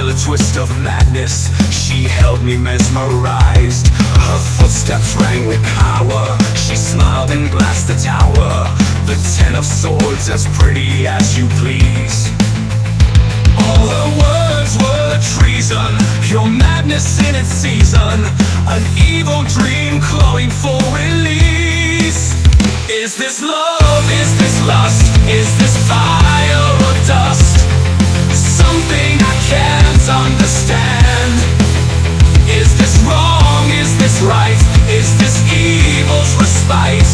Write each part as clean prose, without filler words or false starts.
smile, a twist of madness. She held me mesmerized. Her footsteps rang with power. She smiled and glassed the tower. The 10 of swords, as pretty as you please. All her words were treason, pure madness in its season. An evil dream clawing for release. Is this love? Is this lust? Is this fire or dust? Something I can't understand. Is this wrong? Is this right? Is this evil's respite?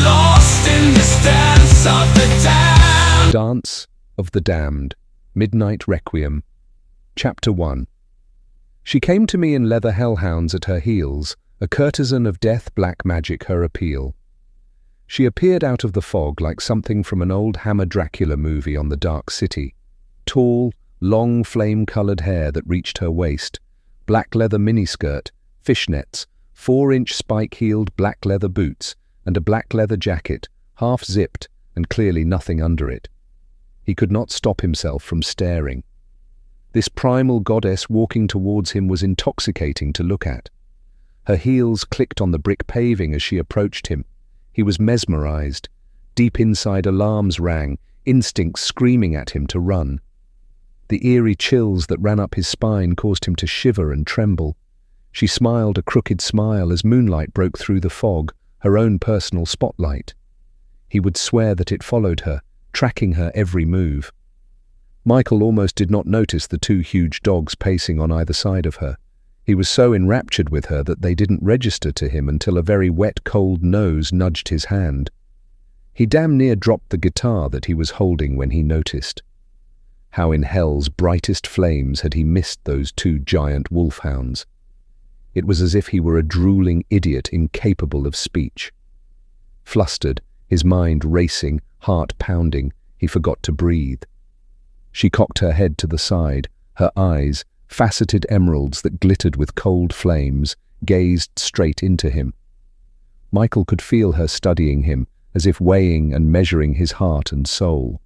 Lost in this dance of the damned. Dance of the Damned, Midnight Requiem. Chapter 1. She came to me in leather hellhounds at her heels, a courtesan of death black magic her appeal. She appeared out of the fog like something from an old Hammer Dracula movie on the dark city. Tall, long flame-coloured hair that reached her waist, black leather miniskirt, fishnets, 4-inch spike-heeled black leather boots, and a black leather jacket, half-zipped and clearly nothing under it. He could not stop himself from staring. This primal goddess walking towards him was intoxicating to look at. Her heels clicked on the brick paving as she approached him. He was mesmerized. Deep inside, alarms rang, instincts screaming at him to run. The eerie chills that ran up his spine caused him to shiver and tremble. She smiled a crooked smile as moonlight broke through the fog, her own personal spotlight. He would swear that it followed her, tracking her every move. Michael almost did not notice the 2 huge dogs pacing on either side of her. He was so enraptured with her that they didn't register to him until a very wet, cold nose nudged his hand. He damn near dropped the guitar that he was holding when he noticed. How in hell's brightest flames had he missed those 2 giant wolfhounds? It was as if he were a drooling idiot incapable of speech. Flustered, his mind racing, heart pounding, he forgot to breathe. She cocked her head to the side, her eyes, faceted emeralds that glittered with cold flames, gazed straight into him. Michael could feel her studying him, as if weighing and measuring his heart and soul.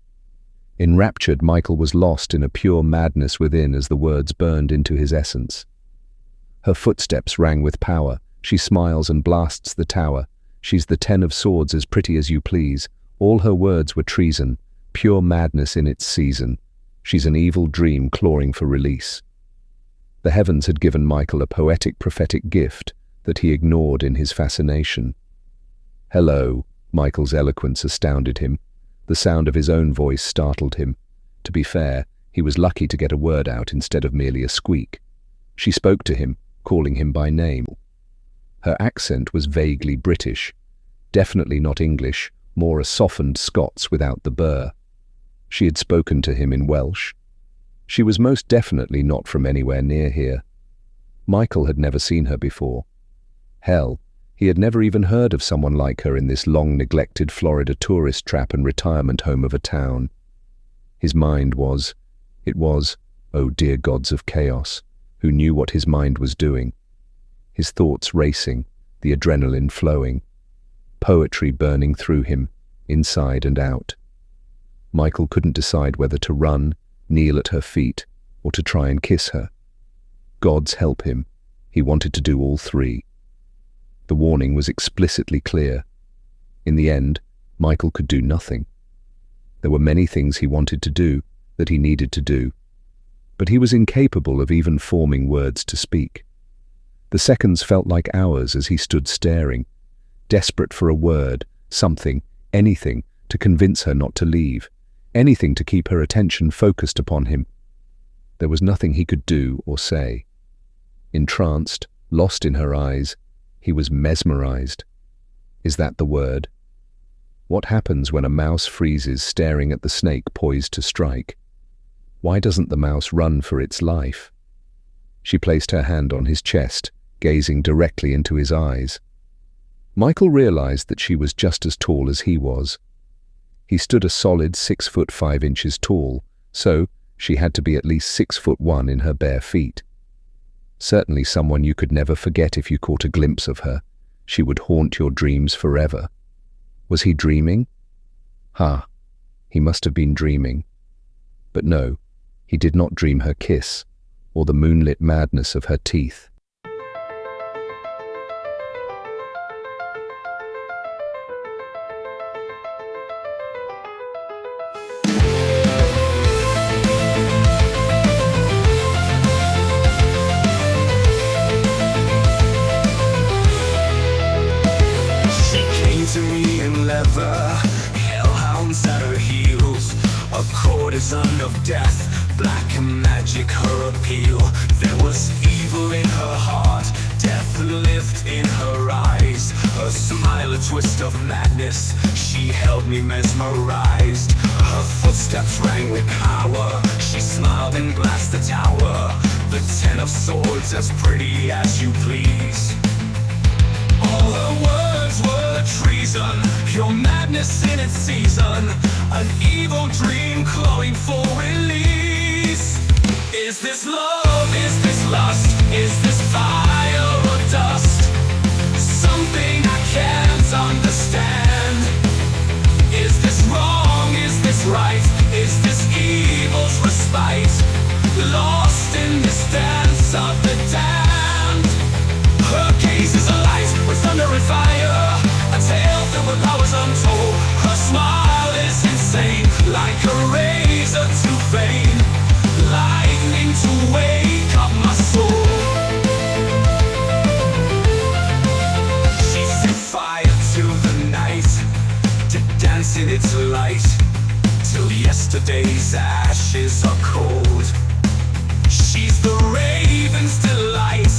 Enraptured, Michael was lost in a pure madness within as the words burned into his essence. Her footsteps rang with power. She smiles and blasts the tower. She's the 10 of swords, as pretty as you please. All her words were treason, pure madness in its season. She's an evil dream clawing for release. The heavens had given Michael a poetic prophetic gift that he ignored in his fascination. Hello, Michael's eloquence astounded him. The sound of his own voice startled him. To be fair, he was lucky to get a word out instead of merely a squeak. She spoke to him, calling him by name. Her accent was vaguely British, definitely not English, more a softened Scots without the burr. She had spoken to him in Welsh. She was most definitely not from anywhere near here. Michael had never seen her before. Hell, he had never even heard of someone like her in this long-neglected Florida tourist trap and retirement home of a town. His mind was, oh dear gods of chaos, who knew what his mind was doing. His thoughts racing, the adrenaline flowing, poetry burning through him, inside and out. Michael couldn't decide whether to run, kneel at her feet, or to try and kiss her. Gods help him, he wanted to do all 3. The warning was explicitly clear. In the end, Michael could do nothing. There were many things he wanted to do, that he needed to do, but he was incapable of even forming words to speak. The seconds felt like hours as he stood staring, desperate for a word, something, anything, to convince her not to leave, anything to keep her attention focused upon him. There was nothing he could do or say. Entranced, lost in her eyes, he was mesmerized. Is that the word? What happens when a mouse freezes staring at the snake poised to strike? Why doesn't the mouse run for its life? She placed her hand on his chest, gazing directly into his eyes. Michael realized that she was just as tall as he was. He stood a solid 6 foot 5 inches tall, so she had to be at least 6'1" in her bare feet. Certainly someone you could never forget if you caught a glimpse of her. She would haunt your dreams forever. Was he dreaming? He must have been dreaming. But no, he did not dream her kiss, or the moonlit madness of her teeth. She came to me in leather, hellhounds at her heels, a courtesan of death, black magic her appeal. There was evil in her heart, death lived in her eyes, her smile a twist of madness, she held me mesmerized. Her footsteps rang with power, she smiled and glassed the tower, the 10 of swords as pretty as you please. All her words were treason, pure madness in its season, an evil dream clawing for release. Is this love? Is this lust? Is this fire or dust? Something I can't understand. Is this wrong? Is this right? Is this evil's respite? Lost in this dance of the damned. Her gaze is a light with thunder and fire, a tale filled with powers untold. Her smile is insane, like a razor to vein, lightning to wake up my soul. She set fire to the night, to dance in its light, till yesterday's ashes are cold. She's the raven's delight,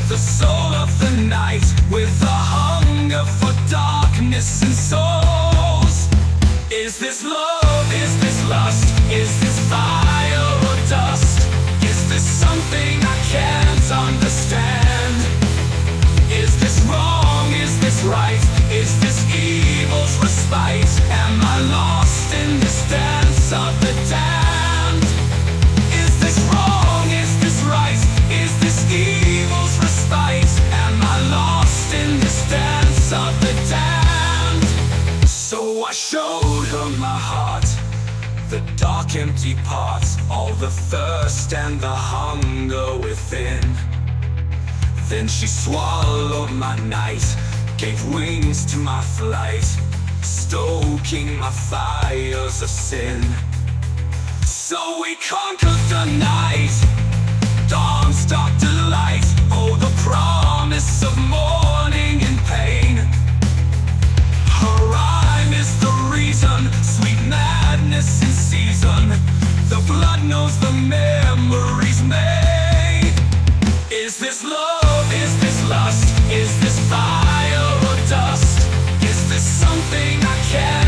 the soul of the night, with a hunger for darkness and souls. Is this love? Is this lust? Is this fire or dust? Is this something I can't understand? Is this wrong? Is this right? Is this evil's respite? Am I lost in this dance of the damned? Is this wrong? Is this right? Is this evil's respite? Am I lost in this dance of the damned? So I showed her my heart, the dark empty parts, all the thirst and the hunger within. Then she swallowed my night, gave wings to my flight, stoking my fires of sin. So we conquered the night, dawn's dark delight, oh the promise of morning in pain. Her rhyme is the reason, sweet madness in season, the blood knows the memories made. Is this love? Is this lust? Is this fire or dust? Is this something I can't